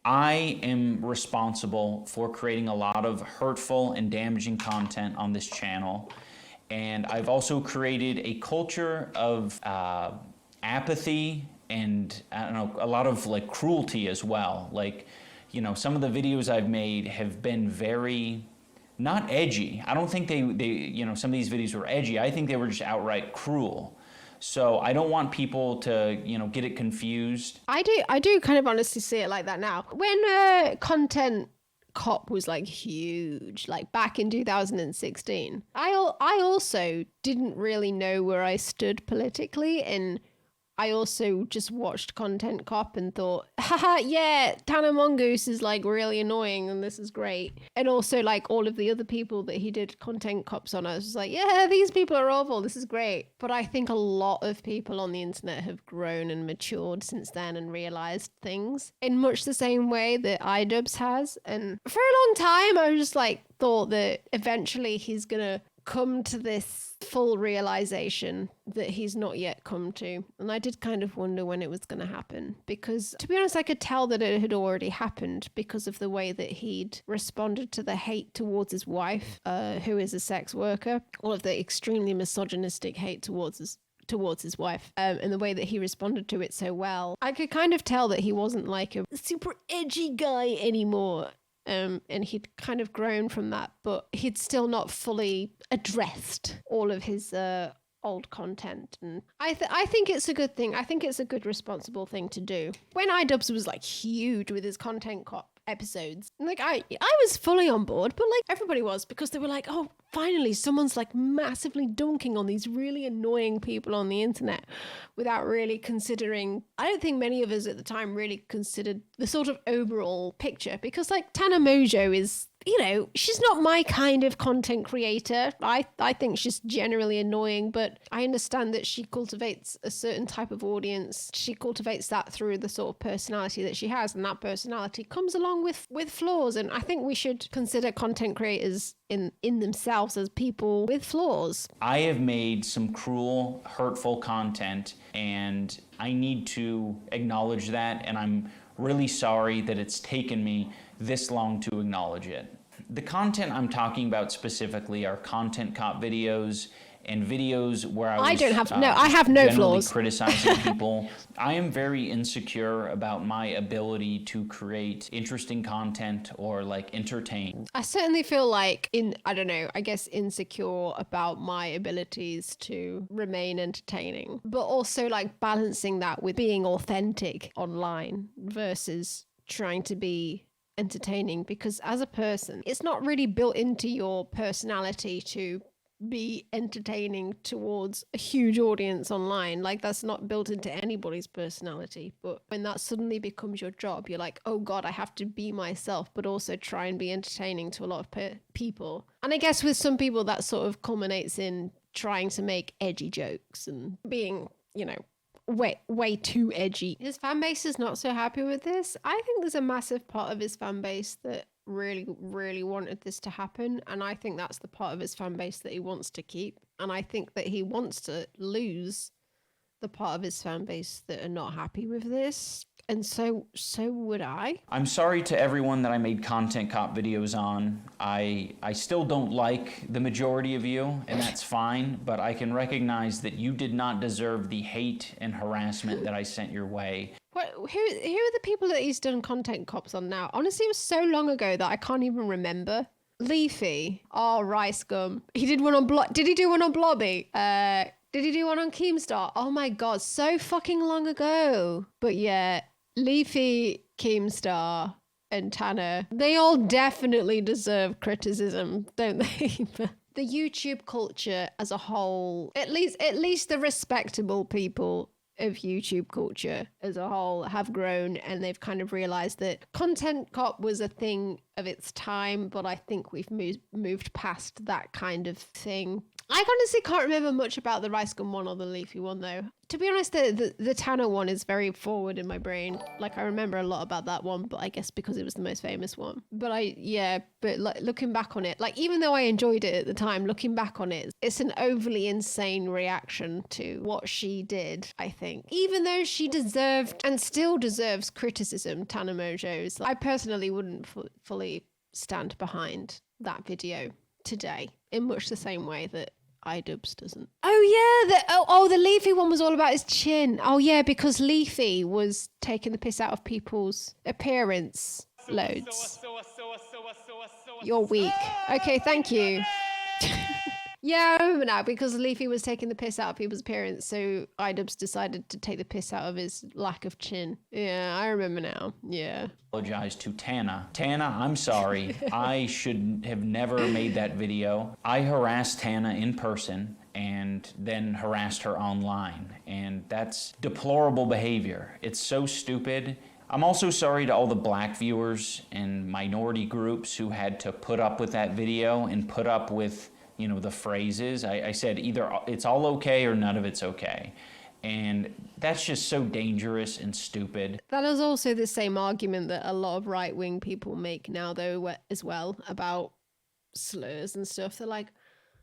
I am responsible for creating a lot of hurtful and damaging content on this channel. And I've also created a culture of apathy and, I don't know, a lot of like cruelty as well. Like, you know, some of the videos I've made have been very, not edgy. I don't think they you know, some of these videos were edgy. I think they were just outright cruel. So I don't want people to, you know, get it confused. I do kind of honestly see it like that now. When Content Cop was like huge, like back in 2016, I also didn't really know where I stood politically, and I also just watched Content Cop and thought, haha, yeah, Tana Mongoose is like really annoying and this is great. And also like all of the other people that he did Content Cops on, I was just like, yeah, these people are awful, this is great. But I think a lot of people on the internet have grown and matured since then and realized things in much the same way that iDubbbz has. And for a long time, I was just like, thought that eventually he's gonna come to this full realization that he's not yet come to. And I did kind of wonder when it was going to happen, because to be honest, I could tell that it had already happened because of the way that he'd responded to the hate towards his wife, who is a sex worker, all of the extremely misogynistic hate towards his wife, and the way that he responded to it so well. I could kind of tell that he wasn't like a super edgy guy anymore. And he'd kind of grown from that, but he'd still not fully addressed all of his old content. And I think it's a good thing. I think it's a good, responsible thing to do. When iDubbbz was like huge with his Content Cop episodes, like I was fully on board, but like everybody was, because they were like, oh, finally someone's like massively dunking on these really annoying people on the internet without really considering. I don't think many of us at the time really considered the sort of overall picture, because like Tana Mojo is, you know, she's not my kind of content creator. I think she's generally annoying, but I understand that she cultivates a certain type of audience. She cultivates that through the sort of personality that she has, and that personality comes along with flaws. And I think we should consider content creators in themselves as people with flaws. I have made some cruel, hurtful content, and I need to acknowledge that, and I'm really sorry that it's taken me this long to acknowledge it. The content I'm talking about specifically are Content Cop videos and videos where I have no flaws. Criticizing people. I am very insecure about my ability to create interesting content or like entertain. I certainly feel like insecure about my abilities to remain entertaining, but also like balancing that with being authentic online versus trying to be entertaining, because as a person, it's not really built into your personality to be entertaining towards a huge audience online. Like, that's not built into anybody's personality. But when that suddenly becomes your job, you're like, oh god, I have to be myself but also try and be entertaining to a lot of people. And I guess with some people that sort of culminates in trying to make edgy jokes and being, you know, way too edgy. His fan base is not so happy with this. I think there's a massive part of his fan base that really wanted this to happen, and I think that's the part of his fan base that he wants to keep. And I think that he wants to lose the part of his fan base that are not happy with this, and so would I. I'm sorry to everyone that I made Content Cop videos on. I still don't like the majority of you, and that's fine, but I can recognize that you did not deserve the hate and harassment that I sent your way. What? Who are the people that he's done Content Cops on now? Honestly, it was so long ago that I can't even remember. Leafy. Oh, Rice Gum. He did one on Did he do one on Blobby? Did he do one on Keemstar? Oh my god, so fucking long ago. But yeah, Leafy, Keemstar, and Tana, they all definitely deserve criticism, don't they? The YouTube culture as a whole, at least the respectable people of YouTube culture as a whole have grown, and they've kind of realized that Content Cop was a thing of its time, but I think we've moved past that kind of thing. I honestly can't remember much about the Rice Gum one or the Leafy one, though. To be honest, the Tanner one is very forward in my brain. Like, I remember a lot about that one, but I guess because it was the most famous one. But like, looking back on it, like, even though I enjoyed it at the time, looking back on it, it's an overly insane reaction to what she did, I think. Even though she deserved and still deserves criticism, Tanner Mojo's, I personally wouldn't fully stand behind that video today in much the same way that iDubbbz doesn't. Oh yeah, the Leafy one was all about his chin. Oh yeah, because Leafy was taking the piss out of people's appearance loads. You're weak. Okay, thank you. Yeah, I remember now, because Leafy was taking the piss out of people's appearance, so iDubbbz decided to take the piss out of his lack of chin. Yeah, I remember now. Yeah. Apologize to Tana. Tana, I'm sorry. I should have never made that video. I harassed Tana in person and then harassed her online, and that's deplorable behavior. It's so stupid. I'm also sorry to all the black viewers and minority groups who had to put up with that video and put up with, you know, the phrases. I said either it's all okay or none of it's okay. And that's just so dangerous and stupid. That is also the same argument that a lot of right-wing people make now, though, as well, about slurs and stuff. They're like,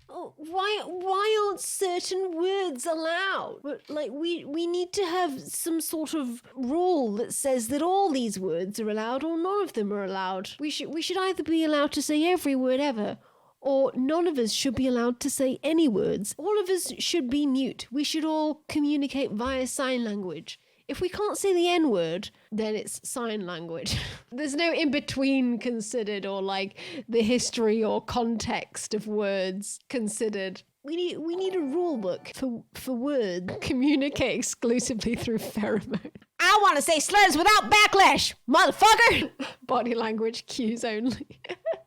oh, why aren't certain words allowed? But, like, we need to have some sort of rule that says that all these words are allowed or none of them are allowed. We should either be allowed to say every word ever, or none of us should be allowed to say any words. All of us should be mute. We should all communicate via sign language. If we can't say the N-word, then it's sign language. There's no in-between considered, or like the history or context of words considered. We need a rule book for words. Communicate exclusively through pheromone. I want to say slurs without backlash, motherfucker! Body language cues only.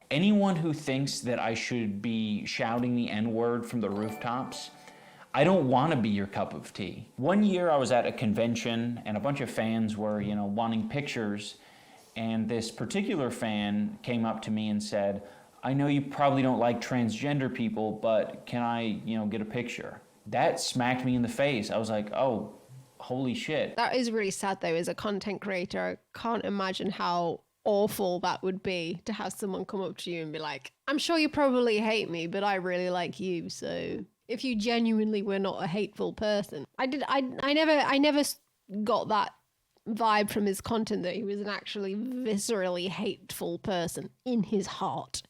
Anyone who thinks that I should be shouting the N-word from the rooftops, I don't want to be your cup of tea. One year I was at a convention and a bunch of fans were, you know, wanting pictures, and this particular fan came up to me and said, I know you probably don't like transgender people, but can I, you know, get a picture? That smacked me in the face. I was like, oh, holy shit. That is really sad though. As a content creator, I can't imagine how awful that would be to have someone come up to you and be like, I'm sure you probably hate me, but I really like you, so if you genuinely were not a hateful person. I never got that vibe from his content that he was an actually viscerally hateful person in his heart,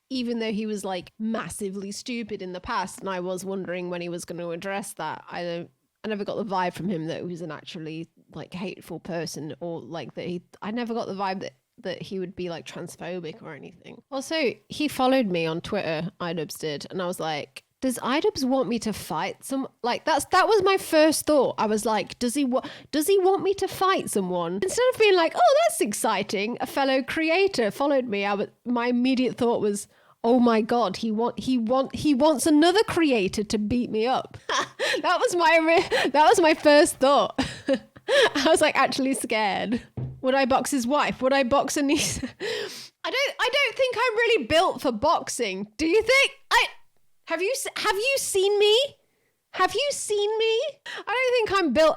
even though he was like massively stupid in the past, and I was wondering when he was going to address that. I never got the vibe from him that he was an actually like hateful person, or like that I never got the vibe that he would be like transphobic or anything. Also, he followed me on Twitter, iDubbbz did, and I was like, does iDubbbz want me to fight some? Like that was my first thought. I was like, does he want me to fight someone? Instead of being like, oh, that's exciting, a fellow creator followed me, my immediate thought was, oh my god, he wants another creator to beat me up. that was my first thought. I was like actually scared. Would I box his wife? Would I box a niece? I don't think I'm really built for boxing. Do you think? Have you seen me? Have you seen me? I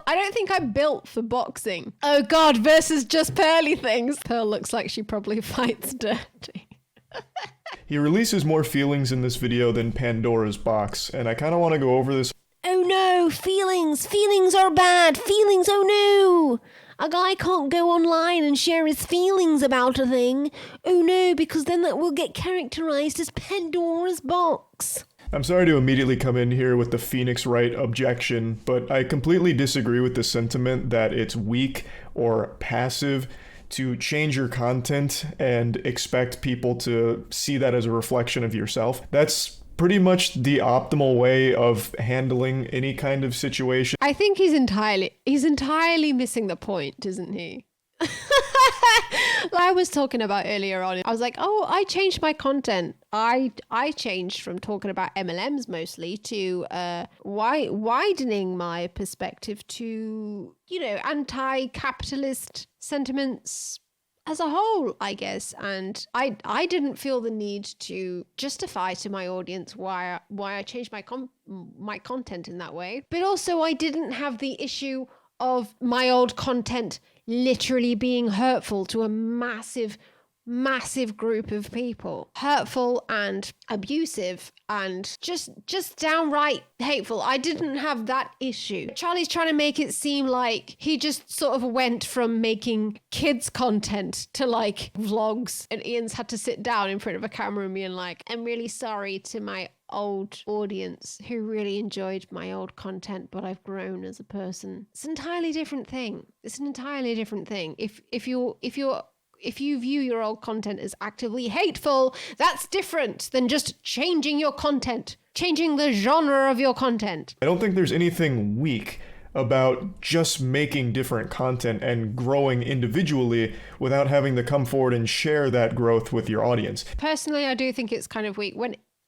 don't think I'm built for boxing. Oh god, versus just Pearly things. Pearl looks like she probably fights dirty. He releases more feelings in this video than Pandora's box, and I kind of want to go over this. Oh no, feelings are bad, feelings, oh no! A guy can't go online and share his feelings about a thing. Oh no, because then that will get characterized as Pandora's box. I'm sorry to immediately come in here with the Phoenix Wright objection, but I completely disagree with the sentiment that it's weak or passive to change your content and expect people to see that as a reflection of yourself. That's pretty much the optimal way of handling any kind of situation. I think he's entirely missing the point, isn't he? Like I was talking about earlier on, I was like, oh, I changed my content. I changed from talking about MLMs mostly to widening my perspective to, you know, anti-capitalist sentiments as a whole, I guess. And I didn't feel the need to justify to my audience why I changed my content in that way. But also I didn't have the issue of my old content literally being hurtful to a massive group of people, hurtful and abusive and just downright hateful. I didn't have that issue. Charlie's trying to make it seem like he just sort of went from making kids content to like vlogs, and Ian's had to sit down in front of a camera and being like, I'm really sorry to my old audience who really enjoyed my old content, but I've grown as a person. It's an entirely different thing. If you view your old content as actively hateful, that's different than just changing your content, changing the genre of your content. I don't think there's anything weak about just making different content and growing individually without having to come forward and share that growth with your audience. Personally, I do think it's kind of weak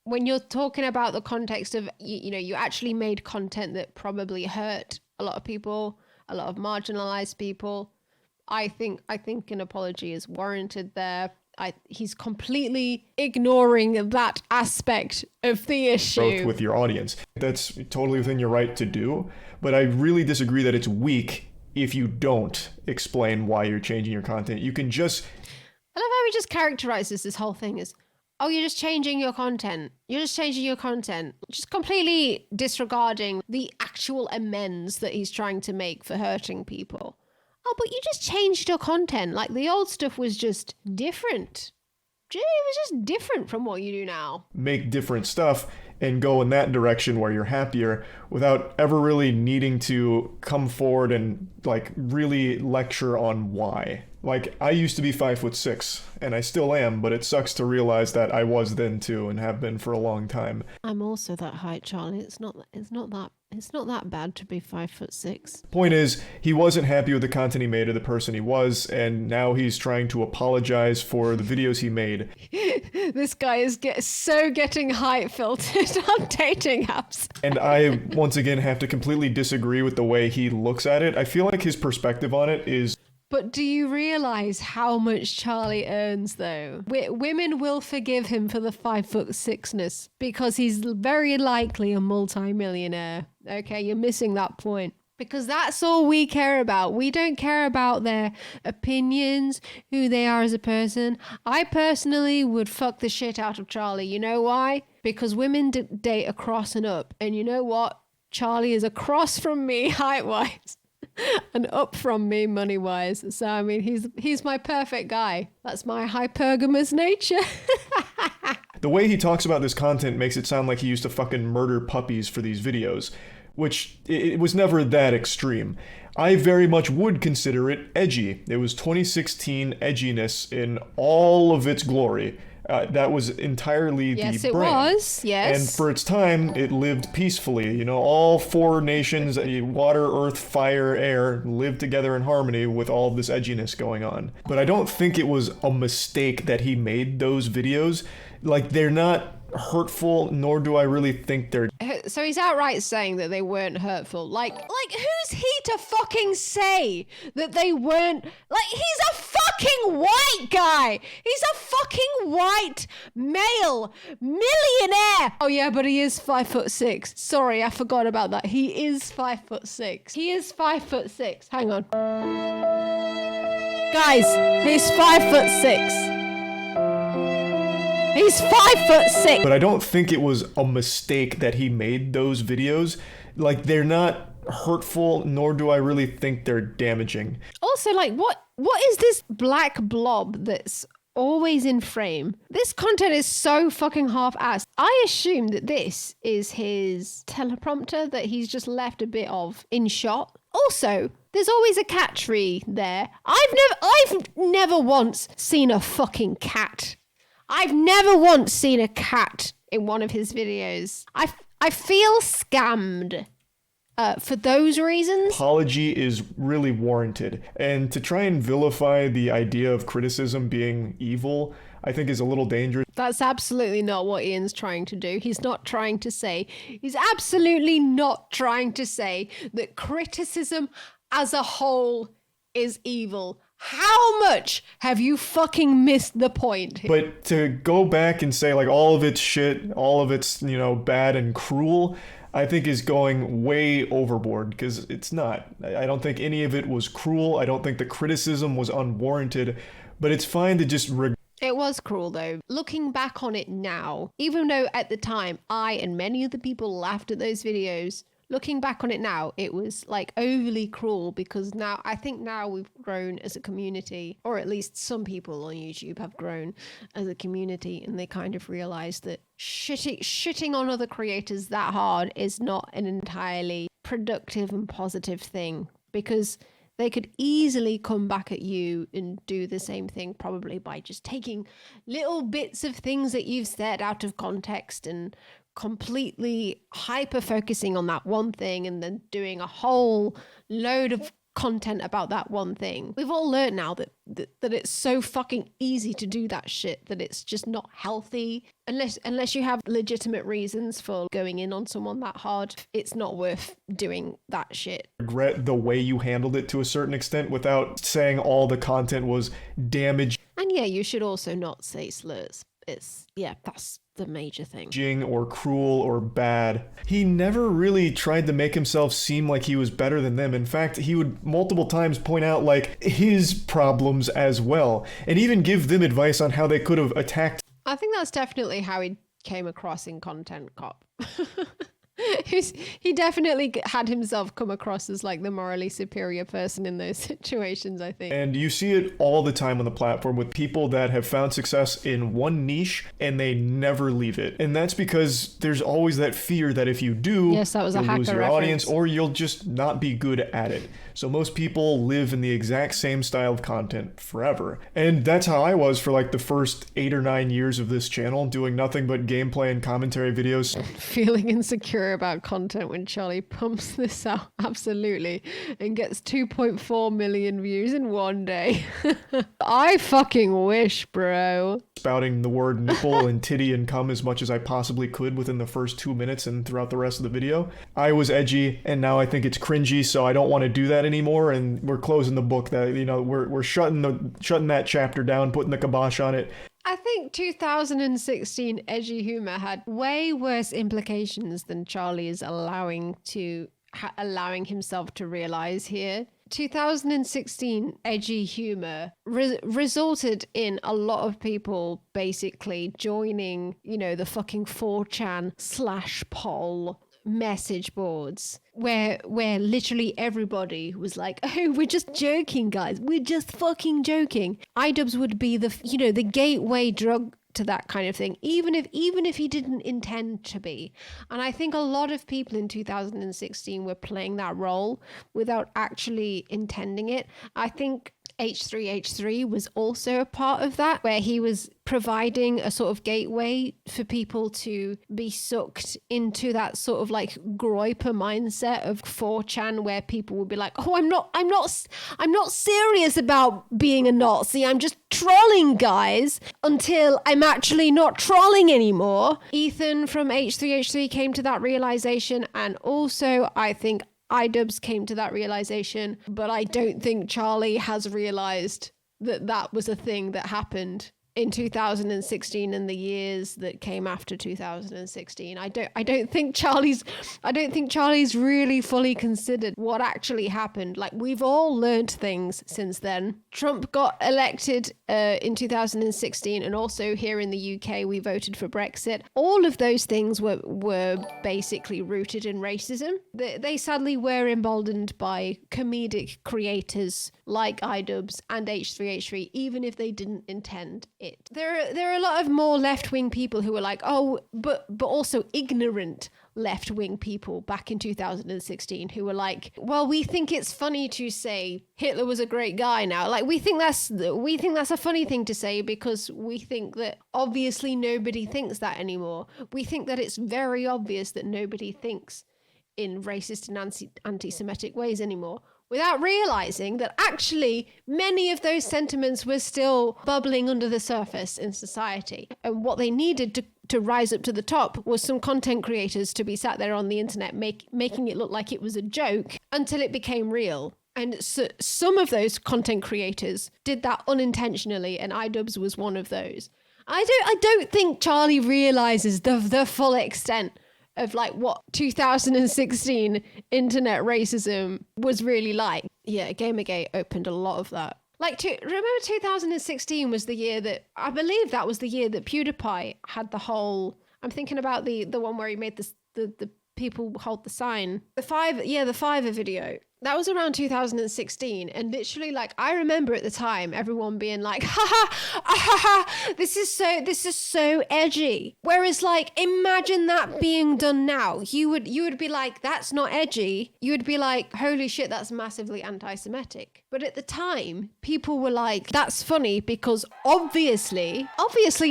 when you're talking about the context of, you actually made content that probably hurt a lot of people, a lot of marginalized people. I think an apology is warranted there. He's completely ignoring that aspect of the issue. Growth with your audience. That's totally within your right to do, but I really disagree that it's weak if you don't explain why you're changing your content. You can just... I love how he just characterizes this whole thing as, oh, you're just changing your content. Just completely disregarding the actual amends that he's trying to make for hurting people. Oh, but you just changed your content. Like, the old stuff was just different. It was just different from what you do now. Make different stuff and go in that direction where you're happier without ever really needing to come forward and like really lecture on why. Like, I used to be 5'6", and I still am, but it sucks to realize that I was then too and have been for a long time. I'm also that height, Charlie. It's not that bad to be 5'6". Point is, he wasn't happy with the content he made or the person he was, and now he's trying to apologize for the videos he made. This guy is getting height filtered on dating apps. And I, once again, have to completely disagree with the way he looks at it. I feel like his perspective on it is... But do you realize how much Charlie earns, though? Women will forgive him for the 5'6"ness because he's very likely a multi-millionaire. Okay, you're missing that point. Because that's all we care about. We don't care about their opinions, who they are as a person. I personally would fuck the shit out of Charlie. You know why? Because women date across and up. And you know what? Charlie is across from me height-wise. And up from me money-wise. So, I mean, he's my perfect guy. That's my hypergamous nature. The way he talks about this content makes it sound like he used to fucking murder puppies for these videos, which it was never that extreme. I very much would consider it edgy. It was 2016 edginess in all of its glory. That was entirely the brand. Yes, it was. Yes. And for its time, it lived peacefully. You know, all four nations, water, earth, fire, air, lived together in harmony with all this edginess going on. But I don't think it was a mistake that he made those videos. Like, they're not hurtful, nor do I really think they're... So he's outright saying that they weren't hurtful. Like who's he to fucking say that they weren't? Like, he's a fucking white guy. He's a fucking white male millionaire. Oh yeah, but he is 5'6". Sorry, I forgot about that. He is 5'6". He is 5'6". Hang on. Guys, he's 5'6". He's 5'6". But I don't think it was a mistake that he made those videos. Like, they're not hurtful, nor do I really think they're damaging. Also, like, what is this black blob that's always in frame? This content is so fucking half-assed. I assume that this is his teleprompter that he's just left a bit of in shot. Also, there's always a cat tree there. I've never once seen a fucking cat. I've never once seen a cat in one of his videos. I feel scammed for those reasons. Apology is really warranted. And to try and vilify the idea of criticism being evil, I think is a little dangerous. That's absolutely not what Ian's trying to do. He's absolutely not trying to say that criticism as a whole is evil. How much have you fucking missed the point? But to go back and say like all of it's shit, all of it's, bad and cruel, I think is going way overboard, because it's not. I don't think any of it was cruel. I don't think the criticism was unwarranted, but it's fine to just It was cruel though. Looking back on it now, even though at the time I and many other people laughed at those videos, looking back on it now, it was like overly cruel, because I think now we've grown as a community, or at least some people on YouTube have grown as a community, and they kind of realize that shitting on other creators that hard is not an entirely productive and positive thing, because they could easily come back at you and do the same thing, probably by just taking little bits of things that you've said out of context and completely hyper focusing on that one thing, and then doing a whole load of content about that one thing. We've all learned now that it's so fucking easy to do that shit, that it's just not healthy. Unless you have legitimate reasons for going in on someone that hard, it's not worth doing that shit. regret the way you handled it to a certain extent without saying all the content was damaging. And yeah, you should also not say slurs. That's the major thing. Or cruel or bad. He never really tried to make himself seem like he was better than them. In fact, he would multiple times point out like his problems as well, and even give them advice on how they could have attacked. I think that's definitely how he came across in Content Cop. He definitely had himself come across as like the morally superior person in those situations, I think. And you see it all the time on the platform with people that have found success in one niche and they never leave it. And that's because there's always that fear that if you do, yes, that was you'll lose your reference. audience, or you'll just not be good at it. So most people live in the exact same style of content forever. And that's how I was for like the first 8 or 9 years of this channel, doing nothing but gameplay and commentary videos. Feeling insecure about content when Charlie pumps this out, absolutely, and gets 2.4 million views in one day. I fucking wish, bro. Spouting the word nipple and titty and cum as much as I possibly could within the first 2 minutes and throughout the rest of the video. I was edgy, and now I think it's cringy, so I don't want to do that anymore, and we're closing the book. That we're shutting that chapter down, putting the kibosh on it. I think 2016 edgy humor had way worse implications than Charlie is allowing himself to realize here. 2016 edgy humor resulted in a lot of people basically joining, the fucking 4chan/poll message boards where literally everybody was like, oh, we're just joking, guys, we're just fucking joking. iDubbbz would be the gateway drug to that kind of thing, even if he didn't intend to be. And I think a lot of people in 2016 were playing that role without actually intending it. I think H3H3 was also a part of that, where he was providing a sort of gateway for people to be sucked into that sort of like groiper mindset of 4chan, where people would be like, oh, I'm not serious about being a Nazi, I'm just trolling, guys, until I'm actually not trolling anymore. Ethan from H3H3 came to that realization, and also I think iDubbbz came to that realization, but I don't think Charlie has realized that was a thing that happened in 2016 and the years that came after 2016. I don't think Charlie's really fully considered what actually happened. Like, we've all learned things since then. Trump got elected in 2016, and also here in the UK we voted for Brexit. All of those things were basically rooted in racism. They sadly were emboldened by comedic creators like iDubbbz and H3H3, even if they didn't intend it. There are a lot of more left-wing people who were like, oh, but also ignorant left-wing people back in 2016 who were like, well, we think it's funny to say Hitler was a great guy now. Like, we think that's a funny thing to say because we think that obviously nobody thinks that anymore. We think that it's very obvious that nobody thinks in racist and anti-Semitic ways anymore, without realizing that actually many of those sentiments were still bubbling under the surface in society. And what they needed to rise up to the top was some content creators to be sat there on the internet making it look like it was a joke until it became real. And so some of those content creators did that unintentionally, and iDubbbz was one of those. I don't think Charlie realizes the full extent of like what 2016 internet racism was really like. Yeah, Gamergate opened a lot of that. Like, remember 2016 was the year that, I believe that was the year that PewDiePie had the whole, I'm thinking about the one where he made the people hold the sign. The Fiverr video. That was around 2016, and literally, like, I remember at the time everyone being like, this is so edgy. Whereas, like, imagine that being done now. You would be like, that's not edgy. You would be like, holy shit, that's massively anti-Semitic. But at the time, people were like, that's funny because obviously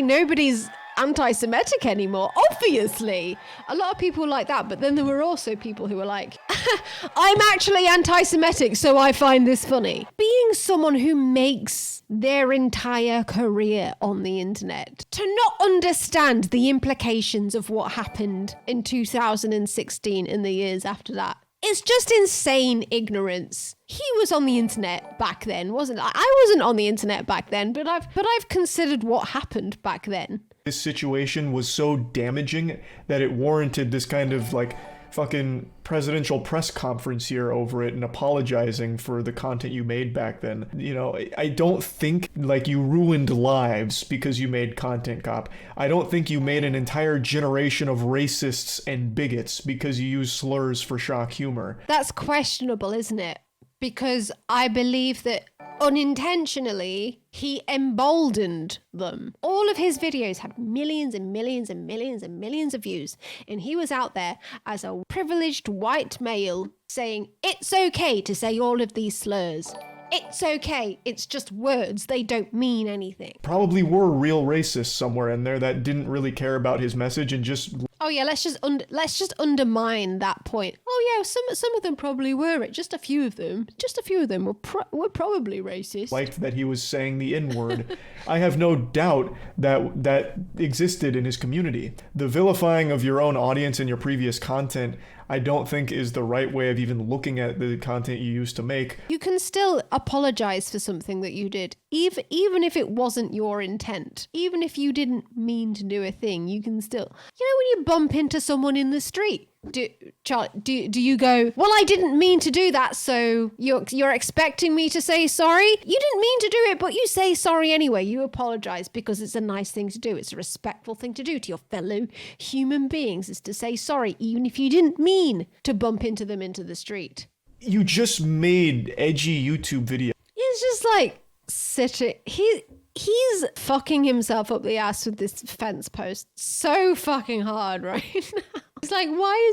nobody's anti-Semitic anymore. Obviously, a lot of people like that. But then there were also people who were like, I'm actually anti-Semitic, so I find this funny. Being someone who makes their entire career on the internet to not understand the implications of what happened in 2016 and the years after that, it's just insane ignorance. He was on the internet back then, wasn't I? I wasn't on the internet back then, but I've considered what happened back then. This situation was so damaging that it warranted this kind of like fucking presidential press conference here over it and apologizing for the content you made back then. You know, I don't think like you ruined lives because you made Content Cop. I don't think you made an entire generation of racists and bigots because you use slurs for shock humor. That's questionable, isn't it? Because I believe that unintentionally, he emboldened them. All of his videos had millions and millions and millions and millions of views. And he was out there as a privileged white male saying, it's okay to say all of these slurs. It's okay. It's just words. They don't mean anything. Probably were real racists somewhere in there that didn't really care about his message and just... Oh yeah, let's just undermine that point. Oh yeah, some of them probably were. Just a few of them were probably racist. Liked that he was saying the N-word. I have no doubt that existed in his community. The vilifying of your own audience and your previous content, I don't think is the right way of even looking at the content you used to make. You can still apologize for something that you did, even if it wasn't your intent. Even if you didn't mean to do a thing, you can still... You know when you bump into someone in the street? Do you go, well, I didn't mean to do that, so you're expecting me to say sorry? You didn't mean to do it, but you say sorry anyway. You apologize because it's a nice thing to do. It's a respectful thing to do to your fellow human beings, is to say sorry, even if you didn't mean to bump into them into the street. You just made edgy YouTube videos. It's just like sitting... He's fucking himself up the ass with this fence post so fucking hard right now. It's like, why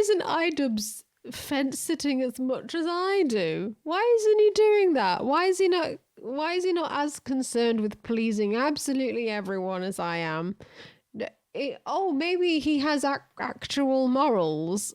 isn't iDubbbz fence sitting as much as I do? Why isn't he doing that? Why is he not as concerned with pleasing absolutely everyone as I am? Maybe he has actual morals.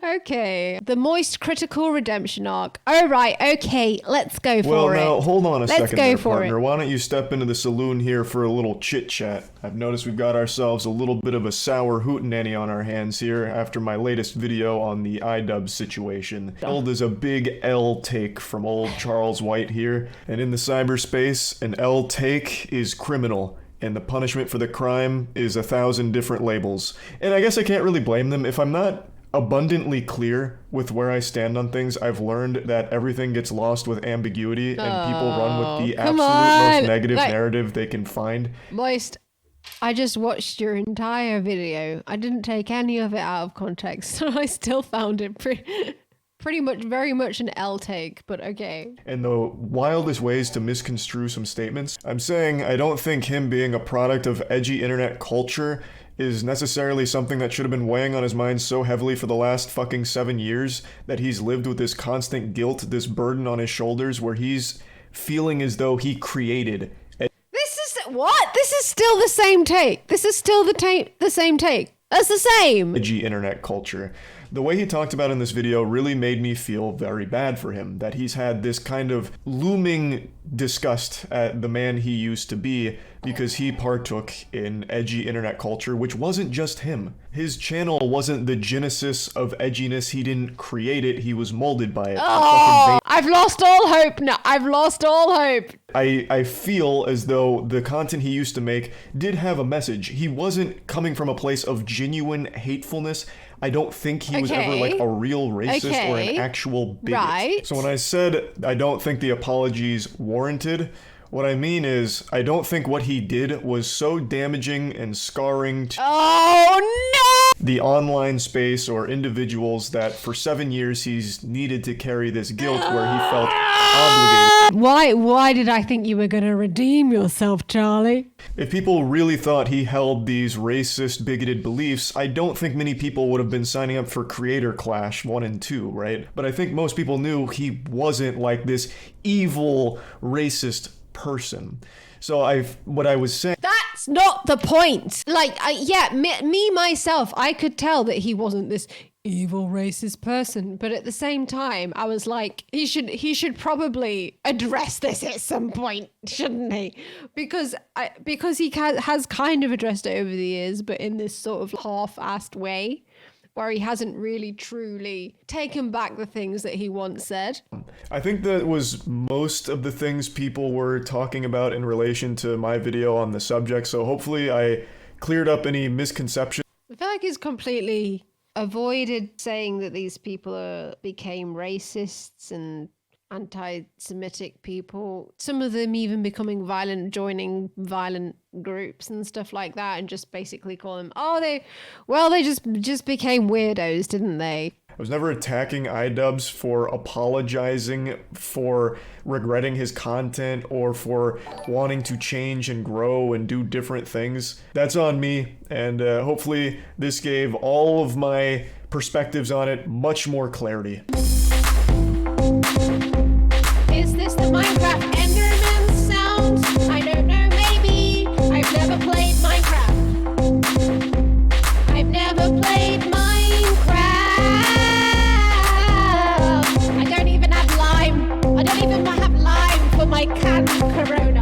Okay. The Moist Critical redemption arc. Oh, right. Okay. Let's go for it. Well, now, hold on a second Let's go there, for partner. it. Why don't you step into the saloon here for a little chit-chat? I've noticed we've got ourselves a little bit of a sour hootenanny on our hands here after my latest video on the iDubbbz situation. There's a big L take from old Charles White here, and in the cyberspace, an L take is criminal. And the punishment for the crime is 1,000 different labels. And I guess I can't really blame them. If I'm not abundantly clear with where I stand on things, I've learned that everything gets lost with ambiguity and people run with the absolute most negative narrative they can find. Moist, I just watched your entire video. I didn't take any of it out of context, and I still found it pretty much very much an L take, but okay. And the wildest ways to misconstrue some statements. I'm saying I don't think him being a product of edgy internet culture is necessarily something that should have been weighing on his mind so heavily for the last fucking 7 years that he's lived with this constant guilt, this burden on his shoulders where he's feeling as though he created. This is still the same take. This is still the same take. That's the same. Edgy internet culture. The way he talked about in this video really made me feel very bad for him, that he's had this kind of looming disgust at the man he used to be because he partook in edgy internet culture, which wasn't just him. His channel wasn't the genesis of edginess. He didn't create it. He was molded by it. Oh, I've lost all hope now. I've lost all hope. I feel as though the content he used to make did have a message. He wasn't coming from a place of genuine hatefulness. I don't think he was ever like a real racist or an actual bigot. Right. So when I said I don't think the apologies warranted, what I mean is I don't think what he did was so damaging and scarring to the online space or individuals that for 7 years he's needed to carry this guilt where he felt obligated. Why did I think you were going to redeem yourself, Charlie? If people really thought he held these racist, bigoted beliefs, I don't think many people would have been signing up for Creator Clash 1 and 2, right? But I think most people knew he wasn't like this evil, racist person. So what I was saying... That's not the point. Like, me myself, I could tell that he wasn't this evil racist person, but at the same time I was like, he should probably address this at some point, shouldn't he? Because he has kind of addressed it over the years, but in this sort of half-assed way where he hasn't really truly taken back the things that he once said. I think that was most of the things people were talking about in relation to my video on the subject, so hopefully I cleared up any misconceptions. I feel like he's completely avoided saying that these people became racists and anti-Semitic people. Some of them even becoming violent, joining violent groups and stuff like that, and just basically call them, they just became weirdos, didn't they? I was never attacking iDubbbz for apologizing for regretting his content or for wanting to change and grow and do different things. That's on me, and hopefully this gave all of my perspectives on it much more clarity. Is this the Minecraft Enderman sound? I don't know, maybe. I've never played Minecraft. I've never played Minecraft. I don't even have lime. I don't even have lime for my canned Corona.